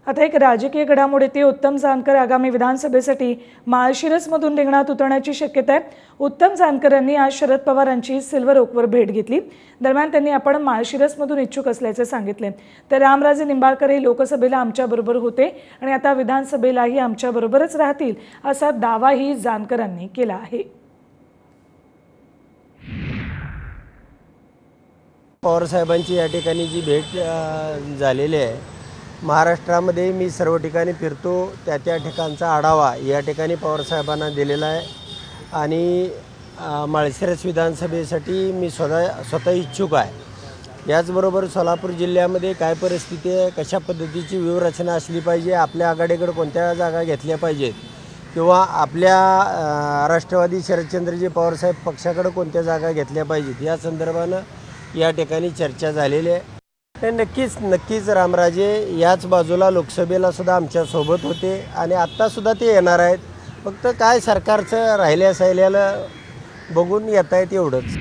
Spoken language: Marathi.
आता एक राजकीय घडामोड येते। उत्तम जानकर आगामी विधानसभेसाठी माळशिरसमधून रिंगणात उतरण्याची शक्यता आहे। उत्तम जानकरांनी आज शरद पवारांची सिल्वर ओकवर भेट घेतली। दरम्यान त्यांनी आपण माळशिरसमधून इच्छुक असल्याचे सांगितले। तर रामराजे निंबाळकर हे लोकसभेला आमच्याबरोबर होते आणि आता विधानसभेलाही आमच्याबरोबरच राहतील असा दावाही जानकरांनी केला आहे। पवार साहेबांची या ठिकाणी जी भेट झालेली आहे, महाराष्ट्रामध्ये मी सर्व ठिकाणी फिरतो, त्या ठिकाणचा आढावा या ठिकाणी पवार साहेबांना दिलेला आहे आणि माळशिरस विधानसभेसाठी मी स्वतः इच्छुक आहे। याचबरोबर सोलापूर जिल्ह्यामध्ये काय परिस्थिती आहे, कशा पद्धतीची व्यूहरचना असली पाहिजे, आपल्या आघाडीकडे कोणत्या जागा घेतल्या पाहिजेत किंवा आपल्या राष्ट्रवादी शरदचंद्रजी पवारसाहेब पक्षाकडे कोणत्या जागा घेतल्या पाहिजेत या संदर्भानं या ठिकाणी चर्चा झालेली आहे। ते नक्कीच रामराजे याच बाजूला लोकसभेला सुद्धा आमच्या सोबत होते आणि आत्ता सुद्धा ते येणार आहेत। फक्त काय सरकारचं राहिल्या बघून येत आहेत एवढंच।